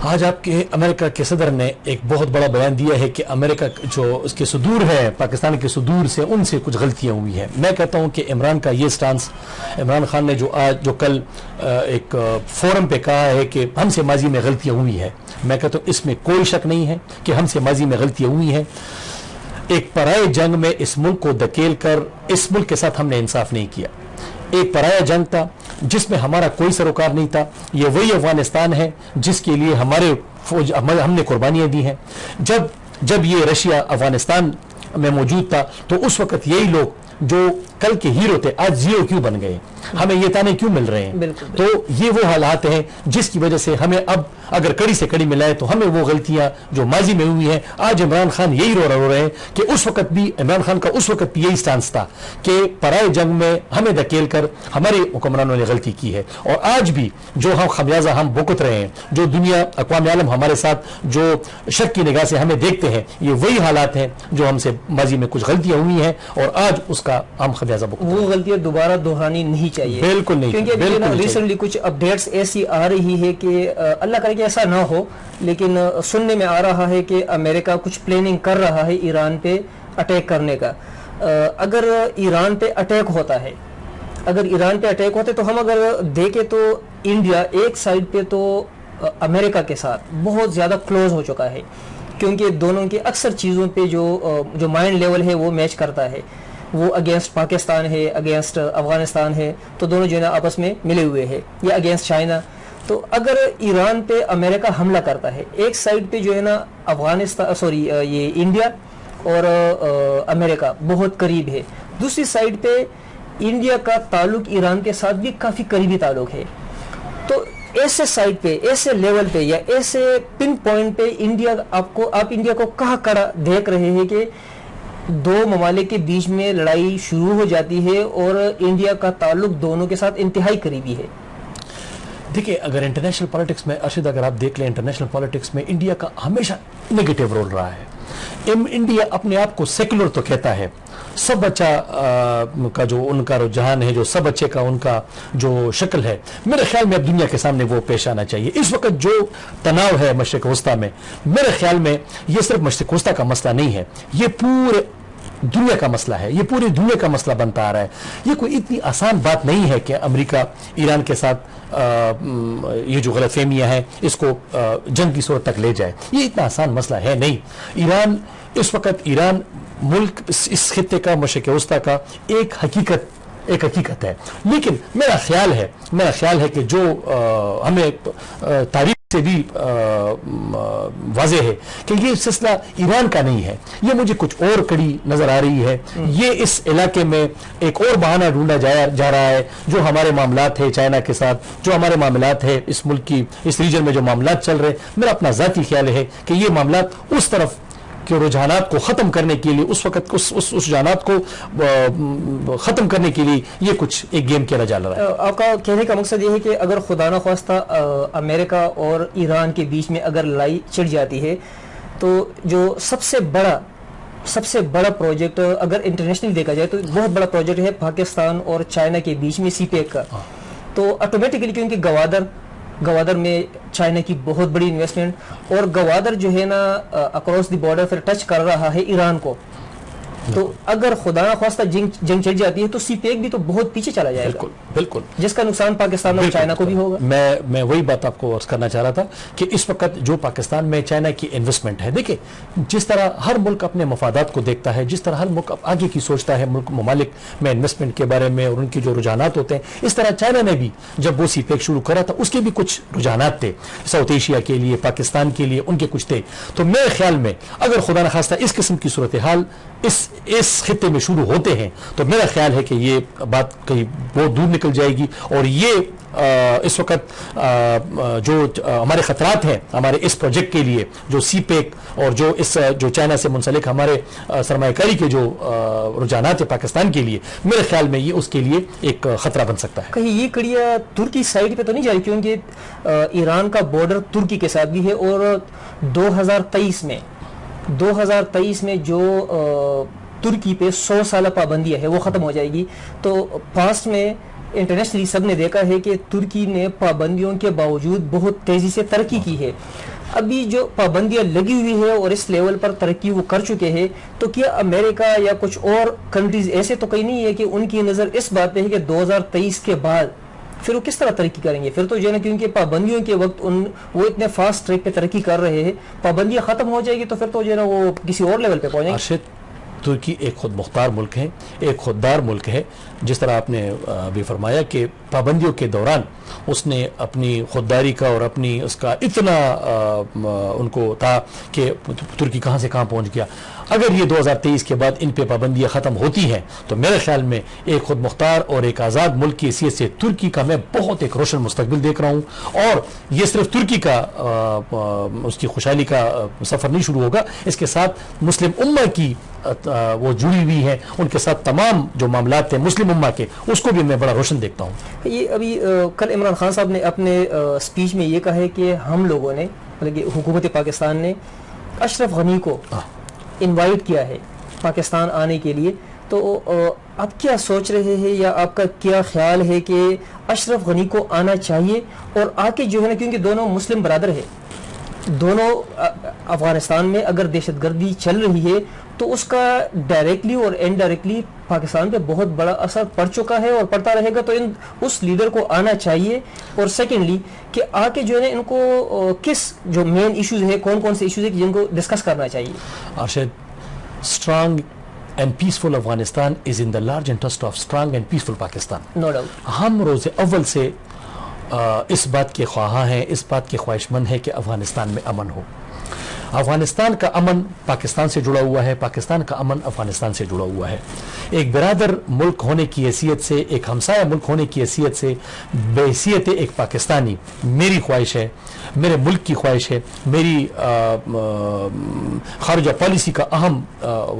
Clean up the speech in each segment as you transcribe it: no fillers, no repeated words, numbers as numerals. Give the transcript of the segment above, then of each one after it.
آج آپ کے امریکہ کے صدر نے ایک بہت بڑا بیان دیا ہے کہ امریکہ جو اس کے صدور ہے پاکستان کے صدور سے ان سے کچھ غلطیاں ہوئی ہیں. میں کہتا ہوں کہ عمران کا یہ سٹانس، عمران خان نے جو کل ایک فورم پہ کہا ہے کہ ہم سے ماضی میں غلطیاں ہوئی ہیں، میں کہتا ہوں اس میں کوئی شک نہیں ہے کہ ہم سے ماضی میں غلطیاں ہوئی ہیں. ایک پرائے جنگ میں اس ملک کو دھکیل کر اس ملک کے ساتھ ہم نے انصاف نہیں کیا. ایک پرایا جنگ تھا جس میں ہمارا کوئی سروکار نہیں تھا. یہ وہی افغانستان ہے جس کے لیے ہمارے فوج ہم نے قربانیاں دی ہیں. جب یہ رشیا افغانستان میں موجود تھا تو اس وقت یہی لوگ جو کل کے ہیرو تھے آج زیرو کیوں بن گئے، ہمیں یہ تانے کیوں مل رہے ہیں؟ تو یہ وہ حالات ہیں جس کی وجہ سے ہمیں اب اگر کڑی سے کڑی ملائے تو ہمیں وہ غلطیاں جو ماضی میں ہوئی ہیں آج عمران خان یہی رو رہے ہیں کہ اس وقت بھی عمران خان کا اس وقت بھی یہی سٹانس تھا کہ پرائے جنگ میں ہمیں دھکیل کر ہمارے حکمرانوں نے غلطی کی ہے. اور آج بھی جو خمیازہ ہم بھگت رہے ہیں، جو دنیا اقوام عالم ہمارے ساتھ جو شک کی نگاہ سے ہمیں دیکھتے ہیں، یہ وہی حالات ہیں جو ہم سے ماضی میں کچھ غلطیاں ہوئی ہیں اور آج اس کا ہم خمیازہ بھگت رہے ہیں. وہ غلطیاں دوبارہ دہرانی نہیں چاہیے، بالکل نہیں، کیونکہ ریسنٹلی کچھ اپڈیٹس ایسی آ رہی ہے کہ اللہ کرے کہ ایسا نہ ہو، لیکن سننے میں آ رہا ہے کہ امریکہ کچھ پلاننگ کر رہا ہے ایران پہ اٹیک کرنے کا. اگر ایران پہ اٹیک ہوتا ہے تو ہم اگر دیکھیں تو انڈیا ایک سائڈ پہ تو امریکہ کے ساتھ بہت زیادہ کلوز ہو چکا ہے، کیونکہ دونوں کی اکثر چیزوں پہ جو مائنڈ لیول ہے وہ میچ کرتا ہے. وہ اگینسٹ پاکستان ہے، اگینسٹ افغانستان ہے، تو دونوں جو ہے نا آپس میں ملے ہوئے ہیں، یا اگینسٹ چائنا. تو اگر ایران پہ امریکہ حملہ کرتا ہے، ایک سائڈ پہ جو ہے نا یہ انڈیا اور امریکہ بہت قریب ہے، دوسری سائڈ پہ انڈیا کا تعلق ایران کے ساتھ بھی کافی قریبی تعلق ہے. تو ایسے سائڈ پہ، ایسے لیول پہ یا ایسے پن پوائنٹ پہ آپ انڈیا کو کہاں کھڑا دیکھ رہے ہیں کہ دو ممالک کے بیچ میں لڑائی شروع ہو جاتی ہے اور انڈیا کا تعلق دونوں کے ساتھ انتہائی قریبی ہے. دیکھیں، اگر انٹرنیشنل پالیٹکس میں ارشد اگر آپ دیکھ لیں انٹرنیشنل پالیٹکس میں انڈیا کا ہمیشہ نیگیٹو رول رہا ہے. انڈیا اپنے آپ کو سیکولر تو کہتا ہے، سب اچھا کا جو ان کا رجحان ہے، جو سب اچھے کا ان کا جو شکل ہے، میرے خیال میں اب دنیا کے سامنے وہ پیش آنا چاہیے. اس وقت جو تناؤ ہے مشرق وسطیٰ میں، میرے خیال میں یہ صرف مشرق وسطیٰ کا مسئلہ نہیں ہے، یہ پورے دنیا کا مسئلہ ہے، یہ پوری دنیا کا مسئلہ بنتا آ رہا ہے. یہ کوئی اتنی آسان بات نہیں ہے کہ امریکہ ایران کے ساتھ یہ جو غلط فہمیاں ہیں اس کو جنگ کی صورت تک لے جائے. یہ اتنا آسان مسئلہ ہے نہیں. ایران ملک اس خطے کا، مشرق وسطیٰ کا ایک حقیقت ہے. لیکن میرا خیال ہے کہ جو ہمیں تاریخ سے بھی واضح ہے کہ یہ سلسلہ ایران کا نہیں ہے، یہ مجھے کچھ اور کڑی نظر آ رہی ہے. یہ اس علاقے میں ایک اور بہانہ ڈھونڈا جا رہا ہے. جو ہمارے معاملات ہے چائنا کے ساتھ، جو ہمارے معاملات ہے اس ملک کی اس ریجن میں جو معاملات چل رہے، میرا اپنا ذاتی خیال ہے کہ یہ معاملات اس طرف کے رجحانات کو ختم کرنے کے لیے، اس وقت اس رجحانات کو ختم کرنے کے لیے یہ کچھ ایک گیم کھیلا جا رہا ہے. آپ کا کہنے کا مقصد یہ ہے کہ اگر خدا نہ خواستہ امریکہ اور ایران کے بیچ میں اگر لڑائی چڑھ جاتی ہے تو جو سب سے بڑا پروجیکٹ اگر انٹرنیشنل دیکھا جائے تو بہت بڑا پروجیکٹ ہے پاکستان اور چائنا کے بیچ میں سی پیک کا. تو آٹومیٹکلی کیونکہ گوادر میں چائنا کی بہت بڑی انویسٹمنٹ، اور گوادر جو ہے نا اکراس دی بارڈر پھر ٹچ کر رہا ہے ایران کو. تو اگر خدا نہ خواستہ جنگ چڑھ جاتی ہے تو سی پیک بھی تو بہت پیچھے چلا جائے گا، بالکل، جس کا نقصان پاکستان اور چائنا کو بھی ہوگا. میں وہی بات آپ کو عرض کرنا چاہ رہا تھا کہ اس وقت جو پاکستان میں چائنا کی انویسٹمنٹ ہے، دیکھیں جس طرح ہر ملک اپنے مفادات کو دیکھتا ہے، جس طرح ہر ملک آگے کی سوچتا ہے ممالک میں انویسٹمنٹ کے بارے میں اور ان کی جو رجحانات ہوتے ہیں، اس طرح چائنا نے بھی جب وہ سی پیک شروع کرا تھا اس کے بھی کچھ رجحانات تھے ساؤتھ ایشیا کے لیے، پاکستان کے لیے ان کے کچھ تھے. تو میرے خیال میں اگر خدا نخواستہ اس قسم کی صورتحال اس خطے میں شروع ہوتے ہیں تو میرا خیال ہے کہ یہ بات کہیں بہت دور نکل جائے گی. اور یہ اس وقت جو ہمارے خطرات ہیں ہمارے اس پروجیکٹ کے لیے، جو سی پیک اور جو چائنا سے منسلک ہمارے سرمایہ کاری کے جو رجحانات ہیں پاکستان کے لیے، میرے خیال میں یہ اس کے لیے ایک خطرہ بن سکتا ہے. کہیں یہ کڑیاں ترکی سائڈ پہ تو نہیں جا رہی، کیونکہ ایران کا بارڈر ترکی کے ساتھ بھی ہے اور 2023 میں جو ترکی پہ 100 سالہ پابندی ہے وہ ختم ہو جائے گی. تو پاسٹ میں انٹرنیشنلی سب نے دیکھا ہے کہ ترکی نے پابندیوں کے باوجود بہت تیزی سے ترقی کی ہے. ابھی جو پابندیاں لگی ہوئی ہے اور اس لیول پر ترقی وہ کر چکے ہیں, تو کیا امریکہ یا کچھ اور کنٹریز ایسے تو کہیں نہیں ہے کہ ان کی نظر اس بات پہ ہے کہ 2023 کے بعد پھر وہ کس طرح ترقی کریں گے؟ پھر تو جو ہے نا, کیونکہ پابندیوں کے وقت وہ اتنے فاسٹ ٹریک پہ ترقی کر رہے ہیں, پابندیاں ختم ہو جائے گی تو پھر تو جو ہے نا وہ کسی اور لیول پہ پہنچیں گے. ترکی ایک خود مختار ملک ہے, ایک خوددار ملک ہے. جس طرح آپ نے بھی فرمایا کہ پابندیوں کے دوران اس نے اپنی خودداری کا اور اپنی اس کا اتنا ان کو تھا کہ ترکی کہاں سے کہاں پہنچ گیا. اگر یہ 2023 کے بعد ان پہ پابندیاں ختم ہوتی ہیں تو میرے خیال میں ایک خود مختار اور ایک آزاد ملک کی حیثیت سے ترکی کا میں بہت ایک روشن مستقبل دیکھ رہا ہوں. اور یہ صرف ترکی کا اس کی خوشحالی کا سفر نہیں شروع ہوگا, اس کے ساتھ مسلم امہ کی وہ جڑی ہوئی ہیں, ان کے ساتھ تمام جو معاملات تھے مسلم امہ کے, اس کو بھی میں بڑا روشن دیکھتا ہوں. یہ ابھی کل عمران خان صاحب نے اپنے سپیچ میں یہ کہا ہے کہ ہم لوگوں نے, مطلب کہ حکومت پاکستان نے اشرف غنی کو انوائٹ کیا ہے پاکستان آنے کے لیے. تو آپ کیا سوچ رہے ہیں یا آپ کا کیا خیال ہے کہ اشرف غنی کو آنا چاہیے اور آ کے جو ہے نا, کیونکہ دونوں مسلم برادر ہے, دونوں افغانستان میں اگر دہشت گردی چل رہی ہے تو اس کا ڈائریکٹلی اور انڈائریکٹلی پاکستان پہ بہت بڑا اثر پڑ چکا ہے اور پڑتا رہے گا, تو اس لیڈر کو آنا چاہیے. اور سیکنڈلی کہ آ کے جو ہے نا ان کو کس جو مین ایشوز ہے, کون کون سے ایشوز ہیں جن کو ڈسکس کرنا چاہیے. Arshad, strong and peaceful Afghanistan is in the large interest of strong and peaceful Pakistan. No doubt ہم روز اول سے اس بات کے خواہاں ہیں, اس بات کے خواہش مند ہیں کہ افغانستان میں امن ہو. افغانستان کا امن پاکستان سے جڑا ہوا ہے, پاکستان کا امن افغانستان سے جڑا ہوا ہے. ایک برادر ملک ہونے کی حیثیت سے, ایک ہمسایہ ملک ہونے کی حیثیت سے, بحیثیت ایک پاکستانی, میری خواہش ہے, میرے ملک کی خواہش ہے, میری خارجہ پالیسی کا اہم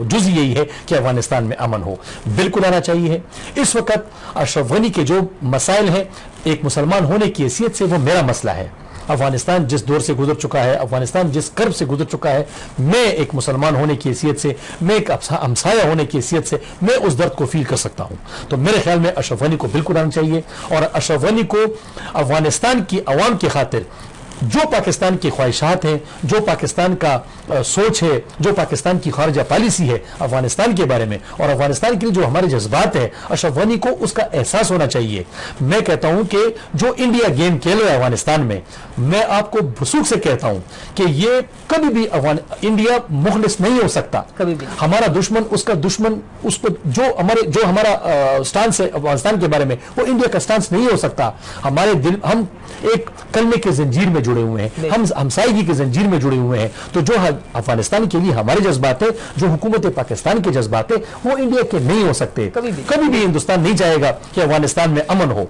جز یہی ہے کہ افغانستان میں امن ہو. بالکل آنا چاہیے. اس وقت اشرف غنی کے جو مسائل ہیں ایک مسلمان ہونے کی حیثیت سے وہ میرا مسئلہ ہے. افغانستان جس دور سے گزر چکا ہے, افغانستان جس کرب سے گزر چکا ہے, میں ایک مسلمان ہونے کی حیثیت سے, میں ایک ہمسایہ ہونے کی حیثیت سے میں اس درد کو فیل کر سکتا ہوں. تو میرے خیال میں اشرف غنی کو بالکل آنا چاہیے, اور اشرف غنی کو افغانستان کی عوام کی خاطر جو پاکستان کی خواہشات ہیں, جو پاکستان کا سوچ ہے, جو پاکستان کی خارجہ پالیسی ہے افغانستان کے بارے میں, اور افغانستان کے لیے جو ہمارے جذبات ہیں, اشرف غنی کو اس کا احساس ہونا چاہیے. میں کہتا ہوں کہ جو انڈیا گیم کھیل رہا ہے افغانستان میں آپ کو بسوک سے کہتا ہوں کہ یہ کبھی بھی انڈیا مخلص نہیں ہو سکتا. کبھی بھی ہمارا دشمن, اس کا دشمن, اس کو جو ہمارا سٹانس ہے افغانستان کے بارے میں, وہ انڈیا کا سٹانس نہیں ہو سکتا. ہمارے دل, ہم ایک کلمے کے زنجیر میں جڑے ہوئے ہیں, ہم ہمسائیگی کے زنجیر میں جڑے ہوئے ہیں. تو جو افغانستان کے لیے ہمارے جذبات ہیں, جو حکومت پاکستان کے جذبات ہیں, وہ انڈیا کے نہیں ہو سکتے. کبھی بھی ہندوستان نہیں چاہے گا کہ افغانستان میں امن ہو.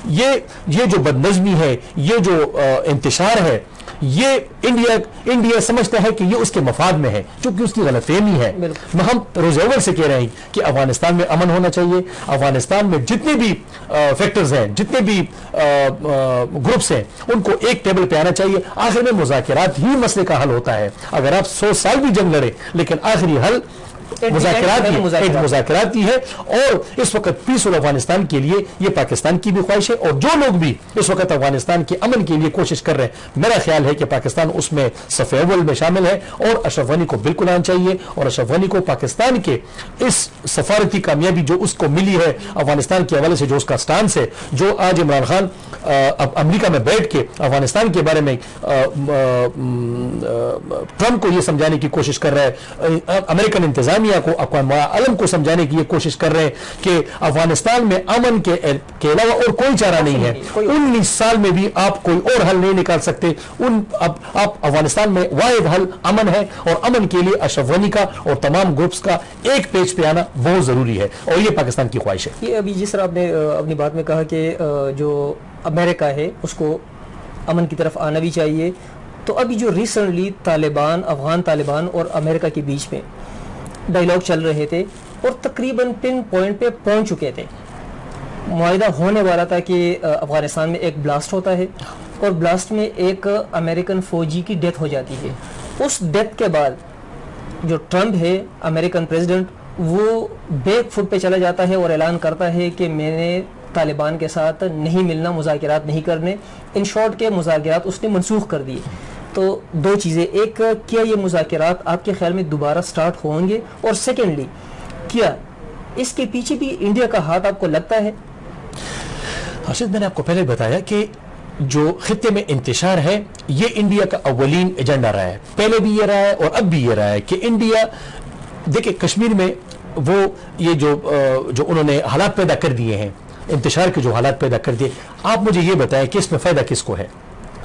یہ جو بدنظمی ہے, یہ جو انتشار ہے, یہ انڈیا سمجھتا ہے کہ یہ اس کے مفاد میں ہے, چونکہ اس کی غلط فہمی ہے. ہم روز اول سے کہہ رہے ہیں کہ افغانستان میں امن ہونا چاہیے. افغانستان میں جتنے بھی فیکٹرز ہیں, جتنے بھی گروپس ہیں, ان کو ایک ٹیبل پہ آنا چاہیے. آخر میں مذاکرات ہی مسئلے کا حل ہوتا ہے. اگر آپ 100 سال بھی جنگ لڑے, لیکن آخری حل مذاکرات ہی ہے. اور اس وقت پیس افغانستان کے لیے یہ پاکستان کی بھی خواہش ہے, اور جو لوگ بھی اس وقت افغانستان کے امن کے لیے کوشش کر رہے ہیں, میرا خیال ہے کہ پاکستان اس میں صف اول میں شامل ہے. اور اشرف غنی کو بالکل آنا چاہیے, اور اشرف غنی کو پاکستان کے اس سفارتی کامیابی جو اس کو ملی ہے افغانستان کے حوالے سے, جو اس کا سٹانس ہے, جو آج عمران خان امریکہ میں بیٹھ کے افغانستان کے بارے میں ٹرمپ کو یہ سمجھانے کی کوشش کر رہا ہے, امریکن انتظامیہ کو, اقوام عالم کو سمجھانے کی یہ کوشش کر رہے ہیں کہ افغانستان میں امن کے علاوہ اور کوئی چارہ نہیں ہے. 19 سال میں بھی آپ کوئی اور حل نہیں نکال سکتے. آپ افغانستان میں واحد حل امن ہے, اور امن کے لیے اشرف غنی کا اور تمام گروپس کا ایک پیج پہ آنا بہت ضروری ہے, اور یہ پاکستان کی خواہش ہے. یہ ابھی جس طرح آپ نے اپنی بات میں کہا کہ جو امریکہ ہے اس کو امن کی طرف آنا بھی چاہیے, تو ابھی جو ریسنٹلی افغان طالبان اور امریکہ کے بیچ میں ڈائیلاگ چل رہے تھے, اور تقریباً پن پوائنٹ پہ پہنچ چکے تھے. معاہدہ ہونے والا تھا کہ افغانستان میں ایک بلاسٹ ہوتا ہے, اور بلاسٹ میں ایک امریکن فوجی کی ڈیتھ ہو جاتی ہے. اس ڈیتھ کے بعد جو ٹرمپ ہے امریکن پریزیڈنٹ, وہ بیک فٹ پہ چلا جاتا ہے اور اعلان کرتا ہے کہ میں نے طالبان کے ساتھ نہیں ملنا، مذاکرات نہیں کرنے، ان شارٹ کے مذاکرات اس نے منسوخ کر دیے. تو دو چیزیں، ایک کیا یہ مذاکرات آپ کے خیال میں دوبارہ سٹارٹ ہوں گے، اور سیکنڈلی کیا اس کے پیچھے بھی انڈیا کا ہاتھ آپ کو لگتا ہے؟ ارشد، میں نے آپ کو پہلے بتایا کہ جو خطے میں انتشار ہے یہ انڈیا کا اولین ایجنڈا رہا ہے، پہلے بھی یہ رہا ہے اور اب بھی یہ رہا ہے کہ انڈیا، دیکھیں کشمیر میں وہ یہ جو انہوں نے حالات پیدا کر دیے ہیں، انتشار کے جو حالات پیدا کر دیے، آپ مجھے یہ بتائیں کہ اس میں فائدہ کس کو ہے؟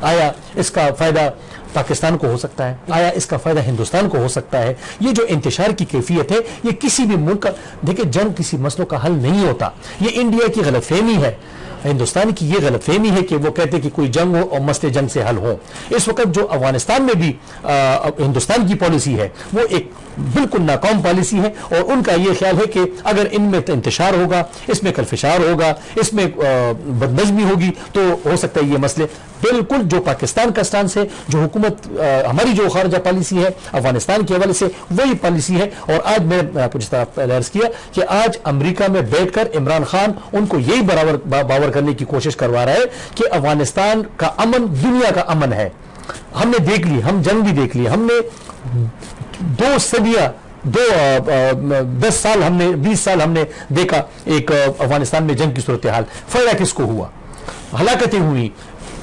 آیا اس کا فائدہ پاکستان کو ہو سکتا ہے؟ آیا اس کا فائدہ ہندوستان کو ہو سکتا ہے؟ یہ جو انتشار کی کیفیت ہے یہ کسی بھی ملک کا، دیکھیں جنگ کسی مسئلوں کا حل نہیں ہوتا، یہ انڈیا کی غلط فہمی ہے، ہندوستان کی یہ غلط فہمی ہے کہ وہ کہتے کہ کوئی جنگ ہو اور مسئلے جنگ سے حل ہوں. اس وقت جو افغانستان میں بھی ہندوستان کی پالیسی ہے وہ ایک بالکل ناکام پالیسی ہے، اور ان کا یہ خیال ہے کہ اگر ان میں انتشار ہوگا، اس میں کلفشار ہوگا، اس میں بدنظمی ہوگی تو ہو سکتا ہے یہ مسئلے بالکل جو پاکستان کا سٹانس ہے، جو حکومت ہماری جو خارجہ پالیسی ہے افغانستان کے حوالے سے وہی پالیسی ہے. اور آج میں آپ کو جس طرح پہلے عرض کیا کہ آج امریکہ میں بیٹھ کر عمران خان ان کو یہی باور کرنے کی کوشش کروا رہا ہے کہ افغانستان کا امن دنیا کا امن ہے. ہم نے دیکھ لی، ہم جنگ بھی دیکھ لی، ہم نے 2 صدیاں 10 سال ہم نے 20 سال ہم نے دیکھا ایک افغانستان میں جنگ کی صورتحال. فائدہ کس کو ہوا؟ ہلاکتیں ہوئی،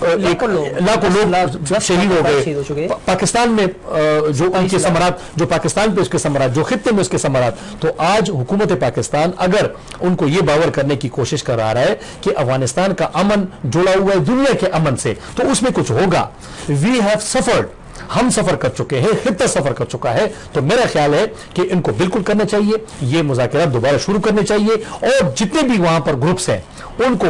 لاکھوں لوگ شہید ہو گئے. پاکستان میں جو ان کے ثمرات، جو پاکستان پہ اس کے ثمرات، جو خطے میں اس کے ثمرات، تو آج حکومت پاکستان اگر ان کو یہ باور کرنے کی کوشش کر رہا ہے کہ افغانستان کا امن جڑا ہوا ہے دنیا کے امن سے، تو اس میں کچھ ہوگا. وی ہیو سفرڈ، ہم سفر کر چکے ہیں، خطہ سفر کر چکا ہے. تو میرا خیال ہے کہ ان کو بالکل کرنا چاہیے، یہ مذاکرات دوبارہ شروع کرنے چاہیے، اور جتنے بھی وہاں پر گروپس ہیں ان کو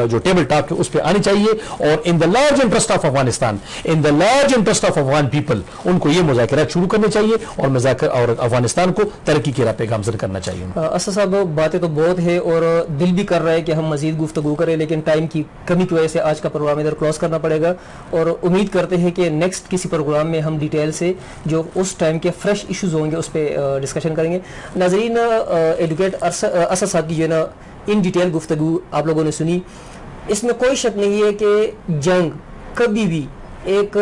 جو ٹیبل ٹاک ہے اس پہ آنی چاہیے، اور in the large interest of Afghanistan, in the large interest of Afghan people, ان کو یہ مذاکرات شروع کرنے چاہیے اور افغانستان کو ترقی کی راہ پہ گامزن کرنا چاہیے. اسد صاحب، باتیں تو بہت ہے اور دل بھی کر رہا ہے کہ ہم مزید گفتگو کریں، لیکن ٹائم کی کمی کی وجہ سے آج کا پروگرام ادھر کلوز کرنا پڑے گا، اور امید کرتے ہیں کہ نیکسٹ کسی پروگرام میں ہم ڈیٹیل سے جو اس ٹائم کے فریش ایشوز ہوں گے اس پہ ڈسکشن کریں گے. ناظرین، ایڈوکیٹ اسد صاحب کی جو ہے نا ان ڈیٹیل گفتگو آپ لوگوں نے سنی. اس میں کوئی شک نہیں ہے کہ جنگ کبھی بھی ایک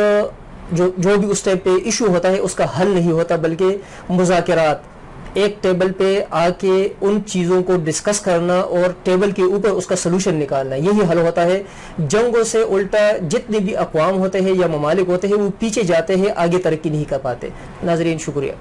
جو بھی اس ٹائم پہ ایشو ہوتا ہے اس کا حل نہیں ہوتا، بلکہ مذاکرات، ایک ٹیبل پہ آ کے ان چیزوں کو ڈسکس کرنا اور ٹیبل کے اوپر اس کا سلوشن نکالنا، یہی حل ہوتا ہے. جنگوں سے الٹا جتنے بھی اقوام ہوتے ہیں یا ممالک ہوتے ہیں وہ پیچھے جاتے ہیں، آگے ترقی نہیں کر پاتے. ناظرین، شکریہ.